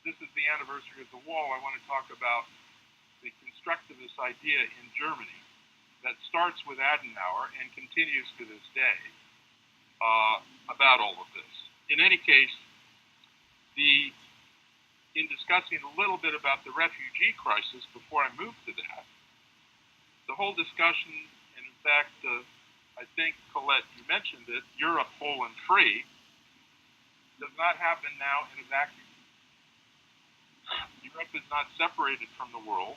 this is the anniversary of the wall, I want to talk about the constructivist idea in Germany that starts with Adenauer and continues to this day about all of this. In any case, in discussing a little bit about the refugee crisis before I move to that, the whole discussion, and in fact, I think, Colette, you mentioned it, Europe whole and free, does not happen now in a vacuum. Europe is not separated from the world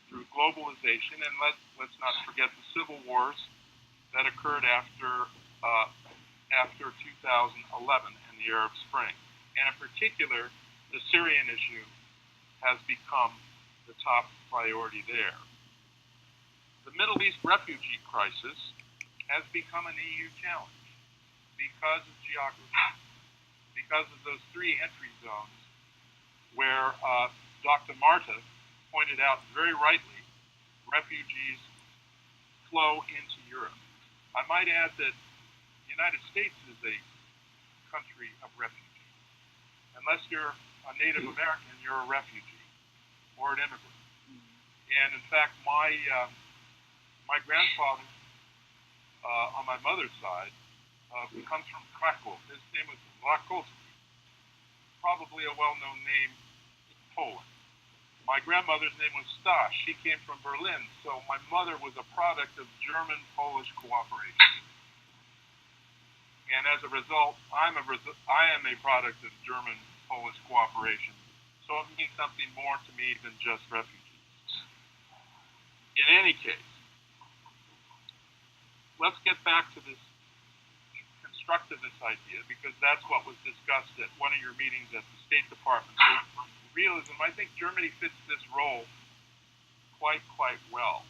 through globalization, and let's not forget the civil wars that occurred after 2011 and the Arab Spring. And in particular, the Syrian issue has become the top priority there. The Middle East refugee crisis has become an EU challenge because of geography, because of those three entry zones where Dr. Marta pointed out very rightly, refugees flow into Europe. I might add that the United States is a country of refugees. Unless you're a Native American, you're a refugee or an immigrant. And in fact, my grandfather on my mother's side comes from Krakow. His name was Rakowski, probably a well-known name in Poland. My grandmother's name was Stas. She came from Berlin, so my mother was a product of German-Polish cooperation. And as a result, I am a product of German-Polish cooperation. So it means something more to me than just refugees. In any case, let's get back to this constructivist idea, because that's what was discussed at one of your meetings at the State Department. So realism, I think Germany fits this role quite well.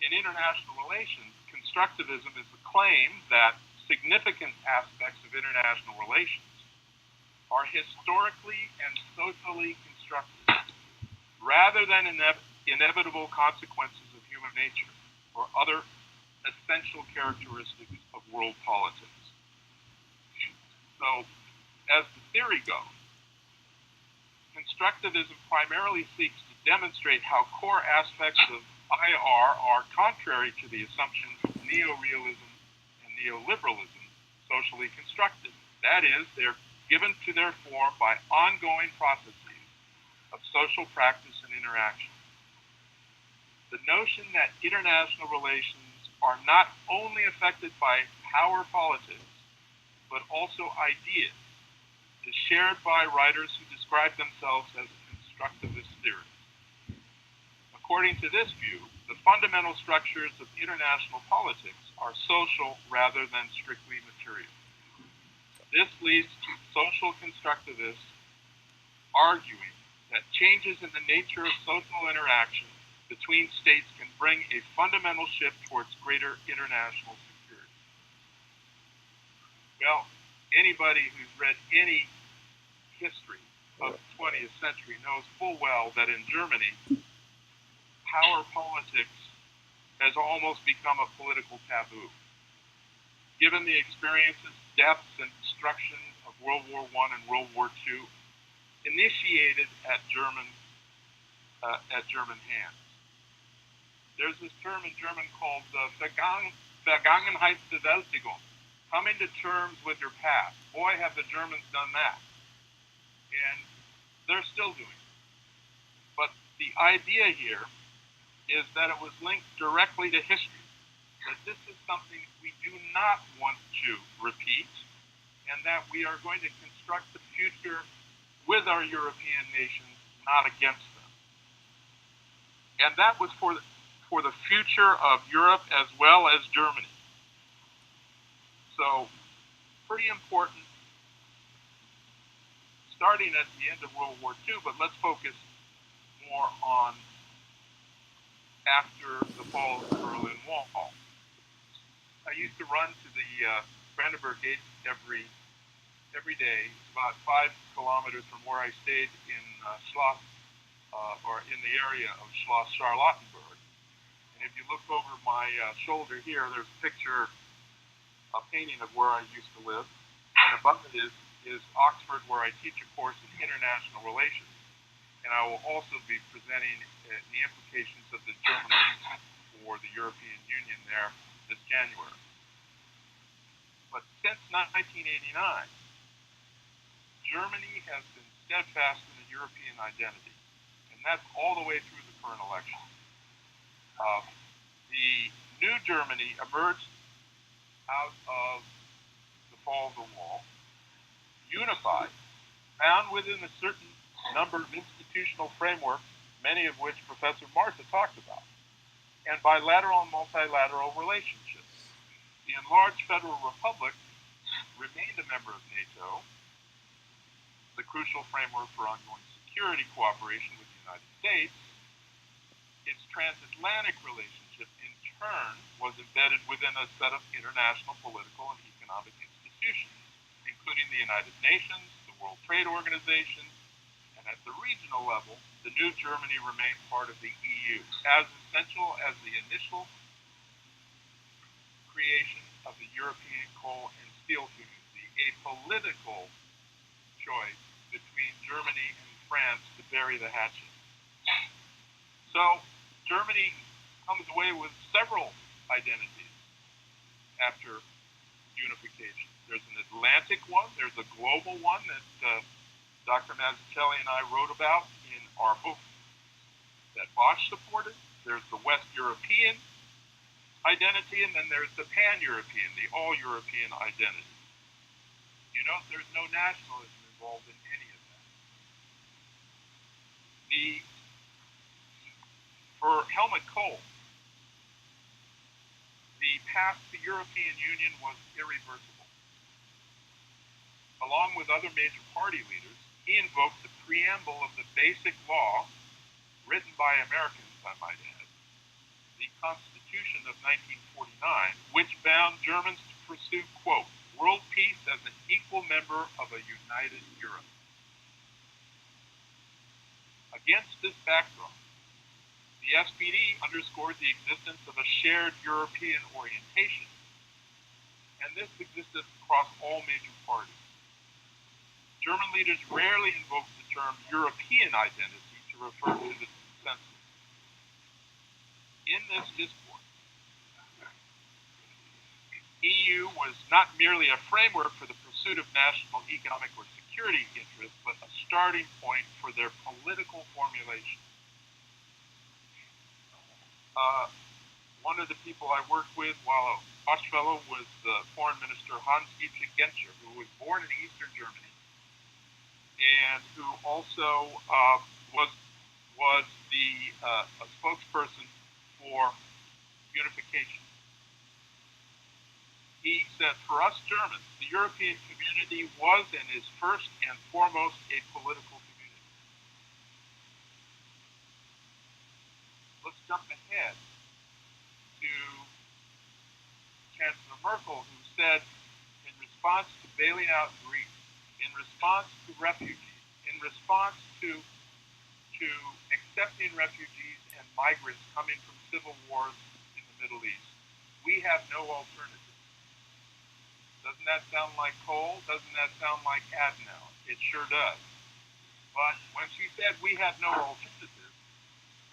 In international relations, constructivism is the claim that significant aspects of international relations are historically and socially constructed, rather than inevitable consequences of human nature or other essential characteristics of world politics. So, as the theory goes, constructivism primarily seeks to demonstrate how core aspects of IR are contrary to the assumptions of neorealism and neoliberalism socially constructed. That is, they're given to their form by ongoing processes of social practice and interaction. The notion that international relations are not only affected by power politics, but also ideas, is shared by writers who describe themselves as constructivist theorists. According to this view, the fundamental structures of international politics are social rather than strictly material. This leads to social constructivists arguing that changes in the nature of social interaction between states can bring a fundamental shift towards greater international security. Well, anybody who's read any history of the 20th century knows full well that in Germany, power politics has almost become a political taboo. Given the experiences, deaths, and destruction of World War I and World War II, initiated at German hands. There's this term in German called Vergangenheitsbewältigung, coming to terms with your past. Boy, have the Germans done that. And they're still doing it. But the idea here is that it was linked directly to history, that this is something we do not want to repeat, and that we are going to construct the future with our European nations, not against them. And that was for the future of Europe as well as Germany. So, pretty important, starting at the end of World War II, but let's focus more on after the fall of the Berlin Wall. I used to run to the Brandenburg Gate every day, about 5 kilometers from where I stayed in Schloss, or in the area of Schloss Charlottenburg. And if you look over my shoulder here, there's a picture, a painting of where I used to live. And above it is is Oxford, where I teach a course in international relations. And I will also be presenting the implications of the German election for the European Union there this January. But since 1989, Germany has been steadfast in the European identity, and that's all the way through the current election. The new Germany emerged out of the fall of the wall, unified, found within a certain number of institutional frameworks, many of which Professor Marta talked about, and bilateral and multilateral relationships. The enlarged Federal Republic remained a member of NATO, the crucial framework for ongoing security cooperation with the United States. Its transatlantic relationship, in turn, was embedded within a set of international political and economic institutions, including the United Nations, the World Trade Organization, and at the regional level, the new Germany remained part of the EU, as essential as the initial creation of the European Coal and Steel Community, a political choice between Germany and France to bury the hatchet. So, Germany comes away with several identities after unification. There's an Atlantic one, there's a global one that Dr. Mazzucchelli and I wrote about in our book that Bosch supported. There's the West European identity, and then there's the Pan-European, the all-European identity. You know, there's no nationalism involved in any of that. For Helmut Kohl, the path to European Union was irreversible. Along with other major party leaders, he invoked the preamble of the Basic Law, written by Americans, I might add, the Constitution of 1949, which bound Germans to pursue, quote, world peace as an equal member of a united Europe. Against this backdrop, the SPD underscored the existence of a shared European orientation, and this existed across all major parties. German leaders rarely invoked the term European identity to refer to the consensus. In this discourse, EU was not merely a framework for the pursuit of national economic or security interests, but a starting point for their political formulation. One of the people I worked with while a Bosch Fellow was Foreign Minister Hans-Dietrich Genscher, who was born in Eastern Germany and who also was a spokesperson for unification. He said, for us Germans, the European community was and is first and foremost a political community. Let's jump ahead to Chancellor Merkel, who said, in response to bailing out Greece, in response to refugees, in response to accepting refugees and migrants coming from civil wars in the Middle East, we have no alternative. Doesn't that sound like Kohl? Doesn't that sound like Adenauer? It sure does. But when she said we had no alternative,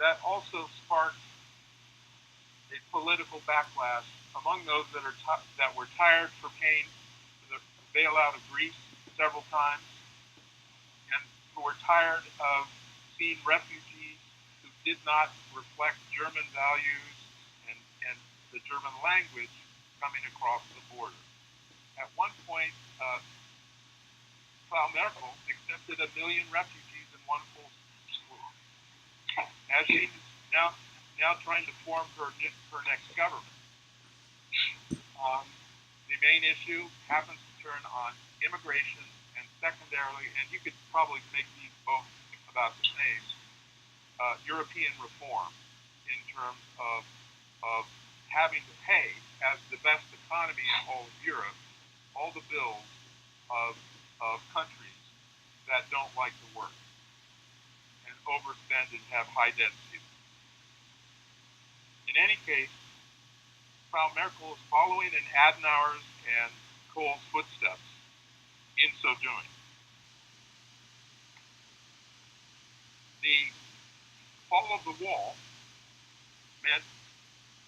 that also sparked a political backlash among those that were tired for paying the bailout of Greece several times, and who were tired of seeing refugees who did not reflect German values and the German language coming across the border. At one point, Frau Merkel accepted 1 million refugees in one full swoop. As she's now trying to form her next government, the main issue happens to turn on immigration, and secondarily, and you could probably make these both about the same, European reform in terms of having to pay, as the best economy in all of Europe, all the bills of countries that don't like to work and overspend and have high debt ceiling. In any case, Frau Merkel is following in Adenauer's and Kohl's footsteps in so doing. The fall of the wall meant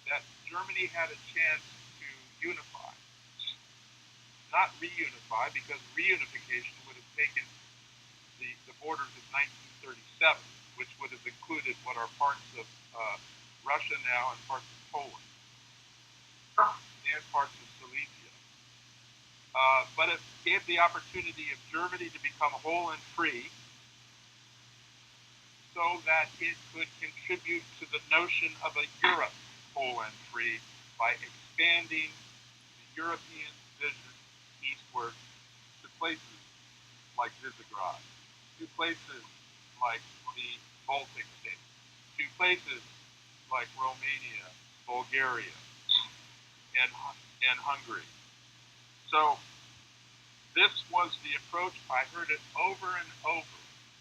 that Germany had a chance to unify, not reunify, because reunification would have taken the borders of 1937, which would have included what are parts of Russia now and parts of Poland and parts of Silesia. But it gave the opportunity of Germany to become whole and free so that it could contribute to the notion of a Europe whole and free by expanding the European vision eastward to places like Visegrad, to places like the Baltic states, to places like Romania, Bulgaria, and Hungary. So this was the approach. I heard it over and over.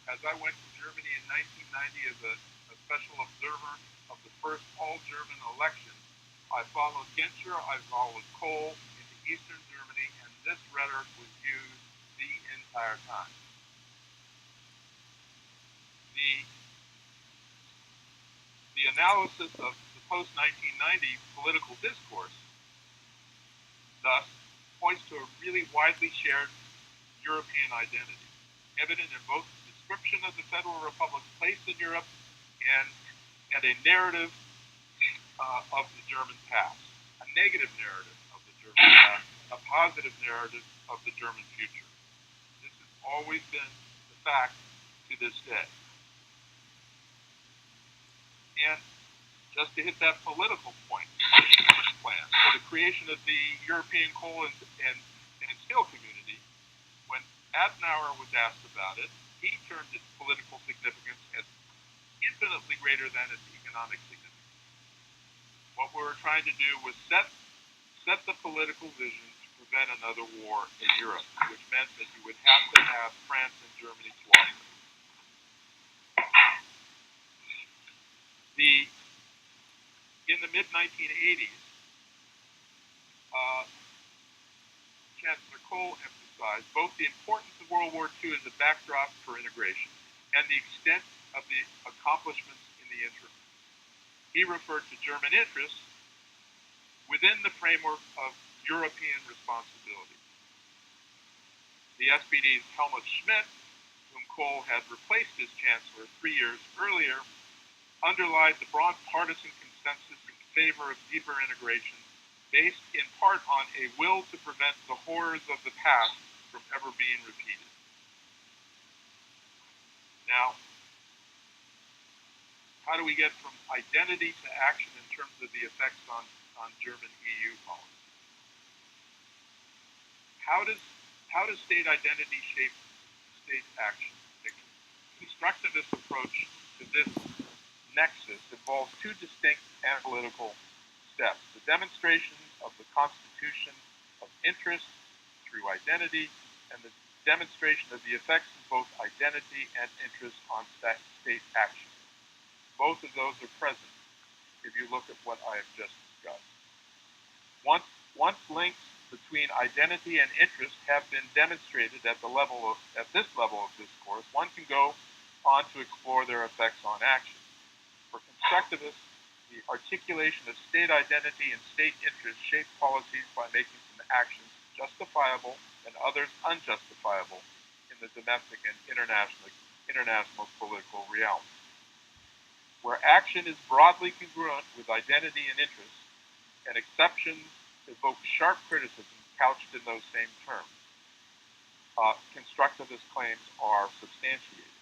As I went to Germany in 1990 as a special observer of the first all-German election, I followed Genscher, I followed Kohl into Eastern Germany, and this rhetoric was used the entire time. The analysis of the post-1990 political discourse thus points to a really widely shared European identity, evident in both the description of the Federal Republic's place in Europe and a narrative of the German past, a negative narrative of the German past, a positive narrative of the German future. This has always been the fact to this day. And just to hit that political point, the plan for the creation of the European coal and steel community, when Adenauer was asked about it, he termed its political significance as infinitely greater than its economic significance. What we were trying to do was set the political vision to prevent another war in Europe, which meant that you would have to have France and Germany cooperate. In the mid-1980s, Chancellor Kohl emphasized both the importance of World War II as a backdrop for integration and the extent of the accomplishments in the interim. He referred to German interests within the framework of European responsibility. The SPD's Helmut Schmidt, whom Kohl had replaced as chancellor 3 years earlier, underlined the broad partisan consensus in favor of deeper integration, based in part on a will to prevent the horrors of the past from ever being repeated. Now, how do we get from identity to action in terms of the effects on German EU policy? How does state identity shape state action? The constructivist approach to this nexus involves two distinct analytical steps: the demonstration of the constitution of interest through identity, and the demonstration of the effects of both identity and interest on state action. Both of those are present if you look at what I have just discussed. Once links between identity and interest have been demonstrated at this level of discourse, one can go on to explore their effects on action. For constructivists, the articulation of state identity and state interest shape policies by making some actions justifiable and others unjustifiable in the domestic and international political realm. Where action is broadly congruent with identity and interest, and exceptions evoke sharp criticism couched in those same terms, constructivist claims are substantiated.